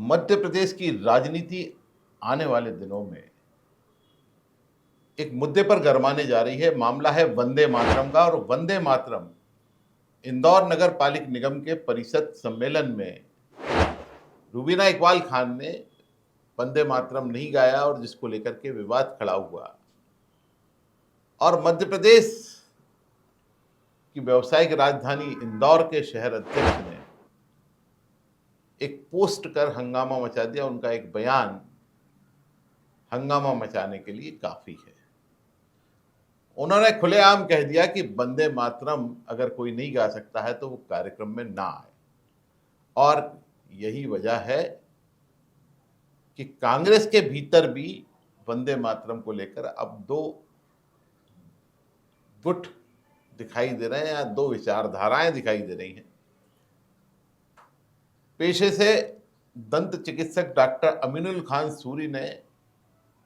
मध्य प्रदेश की राजनीति आने वाले दिनों में एक मुद्दे पर गरमाने जा रही है। मामला है वंदे मातरम का। और वंदे मातरम इंदौर नगर पालिक निगम के परिषद सम्मेलन में रुबीना इकबाल खान ने वंदे मातरम नहीं गाया और जिसको लेकर के विवाद खड़ा हुआ। और मध्य प्रदेश की व्यावसायिक राजधानी इंदौर के शहर अध्यक्ष ने एक पोस्ट कर हंगामा मचा दिया। उनका एक बयान हंगामा मचाने के लिए काफी है। उन्होंने खुलेआम कह दिया कि वंदे मातरम अगर कोई नहीं गा सकता है तो वो कार्यक्रम में ना आए। और यही वजह है कि कांग्रेस के भीतर भी वंदे मातरम को लेकर अब दो गुट दिखाई दे रहे हैं या दो विचारधाराएं दिखाई दे रही हैं। पेशे से दंत चिकित्सक डॉक्टर अमीनुल खान सूरी ने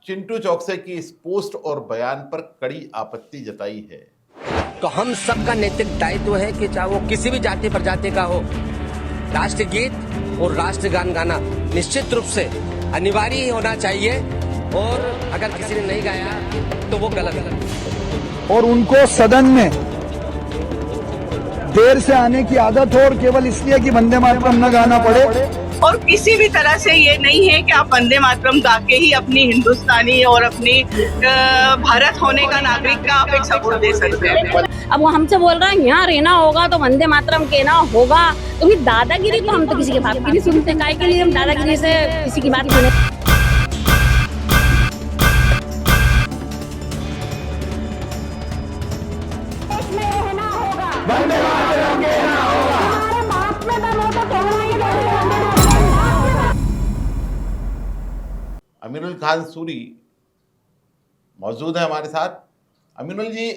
चिंटू चौकसे की इस पोस्ट और बयान पर कड़ी आपत्ति जताई है। तो हम सबका नैतिक दायित्व है कि चाहे वो किसी भी जाति प्रजाति का हो, राष्ट्रगीत और राष्ट्रगान गाना निश्चित रूप से अनिवार्य ही होना चाहिए। और अगर किसी ने नहीं गाया तो वो गलत है। और उनको सदन में देर से आने की आदत हो और केवल इसलिए कि वंदे मातरम न गाना पड़े। और किसी भी तरह से ये नहीं है कि आप वंदे मातरम गा के ही अपनी हिंदुस्तानी और अपनी भारत होने का नागरिक का आप एक सबूत दे सकते हैं। अब वो हमसे बोल रहा है यहाँ रहना होगा तो वंदे मातरम कहना होगा। तो ये दादागिरी तो हम तो किसी की बात की नहीं सुनते। काय के लिए हम दादागिरी से किसी की बात सुने। अमीनुल खान सूरी मौजूद है हमारे साथ। अमीनुल जी,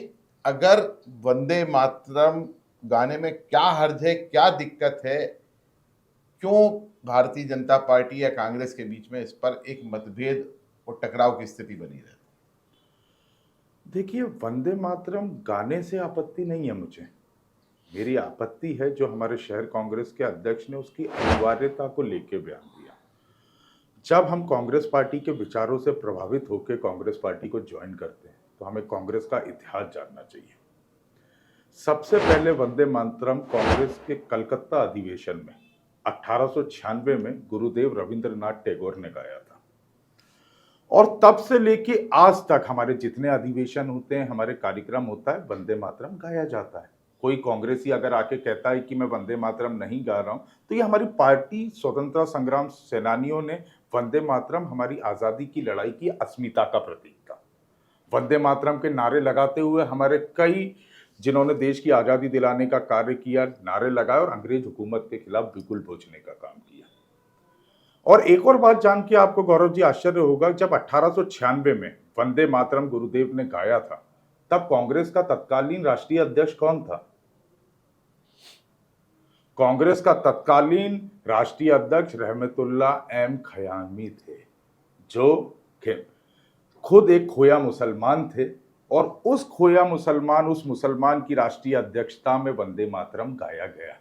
अगर वंदे मातरम गाने में क्या हर्ज है, क्या दिक्कत है, क्यों भारतीय जनता पार्टी या कांग्रेस के बीच में इस पर एक मतभेद और टकराव की स्थिति बनी रहती? देखिए, वंदे मातरम गाने से आपत्ति नहीं है मुझे। मेरी आपत्ति है जो हमारे शहर कांग्रेस के अध्यक्ष ने उसकी अनिवार्यता को लेकर बयान दिया। जब हम कांग्रेस पार्टी के विचारों से प्रभावित होकर कांग्रेस पार्टी को ज्वाइन करते हैं तो हमें कांग्रेस का इतिहास जानना चाहिए। सबसे पहले वंदे मातरम कांग्रेस के कलकत्ता अधिवेशन में 1896 में गुरुदेव रविंद्रनाथ टैगोर ने गाया था। और तब से लेके आज तक हमारे जितने अधिवेशन होते हैं, हमारे कार्यक्रम होता है, वंदे मातरम गाया जाता है। कोई कांग्रेसी अगर आके कहता है कि मैं वंदे मातरम नहीं गा रहा हूं, तो ये हमारी पार्टी स्वतंत्रता संग्राम सेनानियों ने वंदे मातरम हमारी आजादी की लड़ाई की अस्मिता का प्रतीक था। वंदे मातरम के नारे लगाते हुए हमारे कई जिन्होंने देश की आजादी दिलाने का कार्य किया, नारे लगाए और अंग्रेज हुकूमत के खिलाफ बिगुल बूझने का काम किया। और एक और बात जान के आपको गौरव जी आश्चर्य होगा, जब 1896 में वंदे मातरम गुरुदेव ने गाया था तब कांग्रेस का तत्कालीन राष्ट्रीय अध्यक्ष कौन था? कांग्रेस का तत्कालीन राष्ट्रीय अध्यक्ष रहमतुल्लाह एम खयामी थे, जो खुद एक खोया मुसलमान थे। और उस खोया मुसलमान, उस मुसलमान की राष्ट्रीय अध्यक्षता में वंदे मातरम गाया गया।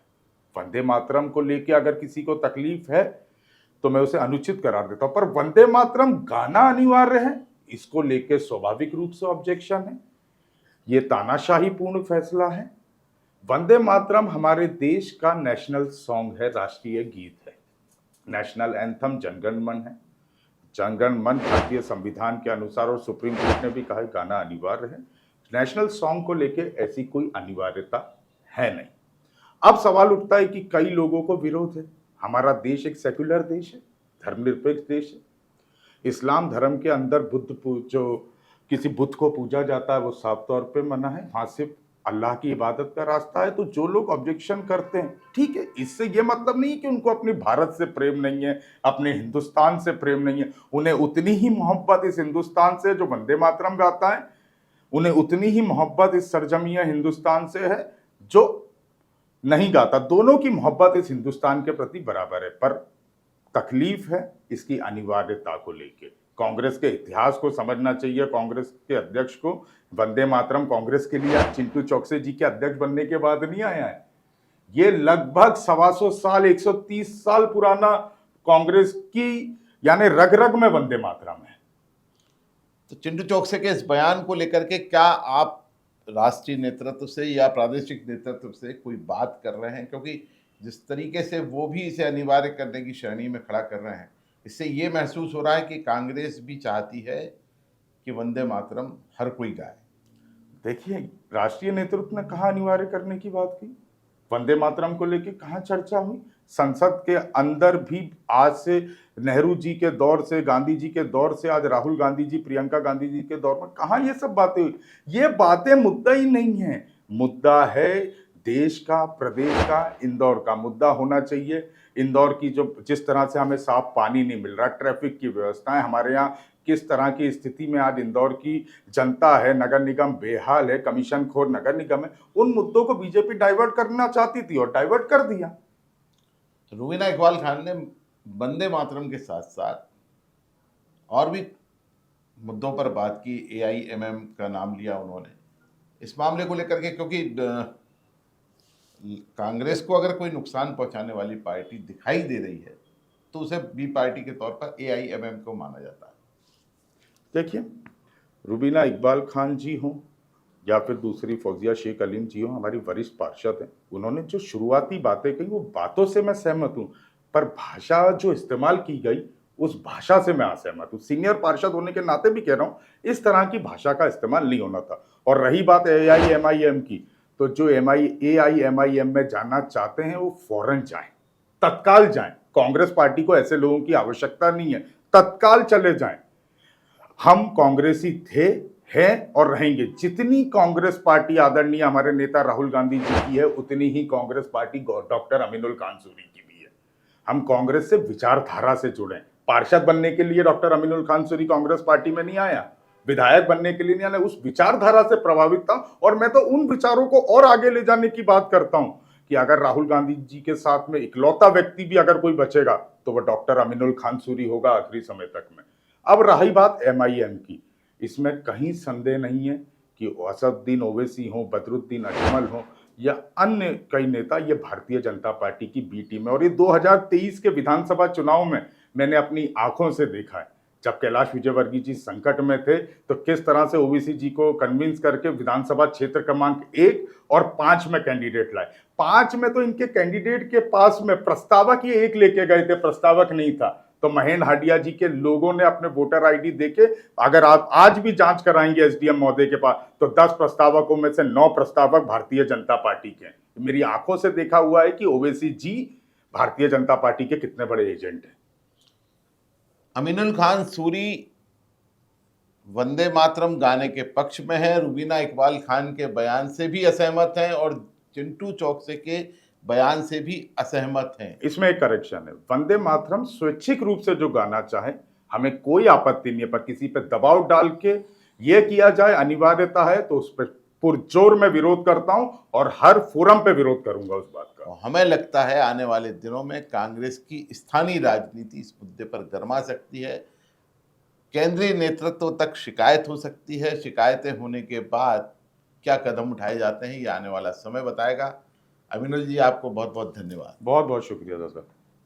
वंदे मातरम को लेके अगर किसी को तकलीफ है तो मैं उसे अनुचित करार देता हूं, पर वंदे मातरम गाना अनिवार्य है, इसको लेके स्वाभाविक रूप से ऑब्जेक्शन है। ये तानाशाही पूर्ण फैसला है। वंदे मातरम हमारे देश का नेशनल सॉन्ग है, राष्ट्रीय गीत है, नेशनल एंथम जनगण मन है। जनगण मन भारतीय संविधान के अनुसार और सुप्रीम कोर्ट ने भी कहा गाना अनिवार्य है। नेशनल सॉन्ग को लेके ऐसी कोई अनिवार्यता है नहीं। अब सवाल उठता है कि कई लोगों को विरोध है। हमारा देश एक सेक्युलर देश है, धर्मनिरपेक्ष देश है। इस्लाम धर्म के अंदर जो किसी बुत को पूजा जाता है वो साफ तौर पे मना है। वहां सिर्फ अल्लाह की इबादत का रास्ता है। तो जो लोग ऑब्जेक्शन करते हैं, ठीक है, इससे ये मतलब नहीं कि उनको अपने भारत से प्रेम नहीं है, अपने हिंदुस्तान से प्रेम नहीं है। उन्हें उतनी ही मोहब्बत इस हिंदुस्तान से जो वंदे मातरम गाता है, उन्हें उतनी ही मोहब्बत इस सरजमिया हिंदुस्तान से है जो नहीं गाता। दोनों की मोहब्बत इस हिंदुस्तान के प्रति बराबर है, पर तकलीफ है इसकी अनिवार्यता को लेकर। कांग्रेस के इतिहास को समझना चाहिए। कांग्रेस के अध्यक्ष को वंदे मातरम कांग्रेस के लिए चिंटू चौकसे जी के अध्यक्ष बनने के बाद नहीं आया है। ये लगभग 125 साल 130 साल पुराना कांग्रेस की यानी रग रग में वंदे मातरम है। तो चिंटू चौकसे के इस बयान को लेकर के क्या आप राष्ट्रीय नेतृत्व से या प्रादेशिक नेतृत्व से कोई बात कर रहे हैं? क्योंकि जिस तरीके से वो भी इसे अनिवार्य करने की श्रेणी में खड़ा कर रहे हैं, इससे ये महसूस हो रहा है कि कांग्रेस भी चाहती है कि वंदे मातरम हर कोई गाए। देखिए, राष्ट्रीय नेतृत्व ने कहाँ अनिवार्य करने की बात की? वंदे मातरम को लेकर कहाँ चर्चा हुई? संसद के अंदर भी आज से नेहरू जी के दौर से, गांधी जी के दौर से, आज राहुल गांधी जी, प्रियंका गांधी जी के दौर में कहाँ ये सब बातें हुई? ये बातें मुद्दा ही नहीं है। मुद्दा है देश का, प्रदेश का, इंदौर का मुद्दा होना चाहिए। इंदौर की जो जिस तरह से हमें साफ पानी नहीं मिल रहा, ट्रैफिक की व्यवस्थाएं हमारे यहाँ किस तरह की स्थिति में आज इंदौर की जनता है, नगर निगम बेहाल है, कमीशन खोर नगर निगम है, उन मुद्दों को बीजेपी डाइवर्ट करना चाहती थी और डाइवर्ट कर दिया। रूबीना इकबाल खान ने वंदे मातरम के साथ साथ और भी मुद्दों पर बात की। AIMM का नाम लिया उन्होंने इस मामले को लेकर के, क्योंकि कांग्रेस को अगर कोई नुकसान पहुंचाने वाली पार्टी दिखाई दे रही है तो उसे बी पार्टी के तौर पर AIMM को माना जाता है। देखिए, रूबीना इकबाल खान जी हों या फिर दूसरी फौजिया शेख अलीम जी हों, हमारी वरिष्ठ पार्षद हैं, उन्होंने जो शुरुआती बातें कही वो बातों से मैं सहमत हूँ, पर भाषा जो इस्तेमाल की गई उस भाषा से मैं असहमत हूँ। सीनियर पार्षद होने के नाते भी कह रहा हूँ, इस तरह की भाषा का इस्तेमाल नहीं होना था। और रही बात AIMIM की, तो जो AIMIM में जाना चाहते हैं वो फौरन जाएं, तत्काल जाएं। कांग्रेस पार्टी को ऐसे लोगों की आवश्यकता नहीं है, तत्काल चले जाएं। हम कांग्रेसी थे, हैं और रहेंगे। जितनी कांग्रेस पार्टी आदरणीय हमारे नेता राहुल गांधी जी की है, उतनी ही कांग्रेस पार्टी डॉक्टर अमीनुल खान सूरी की भी है। हम कांग्रेस से विचारधारा से जुड़े। पार्षद बनने के लिए डॉक्टर अमीनुल खान सूरी कांग्रेस पार्टी में नहीं आया, विधायक बनने के लिए नहीं आया, उस विचारधारा से प्रभावित था। और मैं तो उन विचारों को और आगे ले जाने की बात करता हूं कि अगर राहुल गांधी जी के साथ में इकलौता व्यक्ति भी अगर कोई बचेगा तो वह डॉक्टर अमीनुल खान सूरी होगा आखिरी समय तक में। अब रही बात MIM की, इसमें कहीं संदेह नहीं है कि असदुद्दीन ओवैसी हो, बदरुद्दीन अजमल हो या अन्य कई नेता, ये भारतीय जनता पार्टी की बी टीम है। और ये 2023 के विधानसभा चुनाव में मैंने अपनी आंखों से देखा है, जब कैलाश विजयवर्गीय जी संकट में थे तो किस तरह से ओवैसी जी को कन्विंस करके विधानसभा क्षेत्र क्रमांक 1 और 5 में कैंडिडेट लाए। 5 में तो इनके कैंडिडेट के पास में प्रस्तावक ही एक लेके गए थे, प्रस्तावक नहीं था। तो महेंद्र हाडिया जी के लोगों ने अपने वोटर ID देके, अगर आप आज भी जांच कराएंगे SDM महोदय के पास, तो 10 प्रस्तावकों में से 9 प्रस्तावक भारतीय जनता पार्टी के हैं। मेरी आंखों से देखा हुआ है कि ओवैसी जी भारतीय जनता पार्टी के कितने बड़े एजेंट हैं। अमीनुल खान सूरी वंदे मातरम गाने के पक्ष में है, रूबीना इकबाल खान के बयान से भी असहमत हैं और चिंटू चौकसे के बयान से भी असहमत हैं। इसमें एक करेक्शन है, वंदे मातरम स्वैच्छिक रूप से जो गाना चाहे हमें कोई आपत्ति नहीं है, पर किसी पे दबाव डाल के ये किया जाए, अनिवार्यता है, तो उस पर पुरजोर में विरोध करता हूं और हर फोरम पे विरोध करूंगा उस बात का। हमें लगता है आने वाले दिनों में कांग्रेस की स्थानीय राजनीति इस मुद्दे पर गर्मा सकती है, केंद्रीय नेतृत्व तक शिकायत हो सकती है। शिकायतें होने के बाद क्या कदम उठाए जाते हैं ये आने वाला समय बताएगा। अमीनुल जी, आपको बहुत बहुत धन्यवाद। बहुत बहुत शुक्रिया दादा।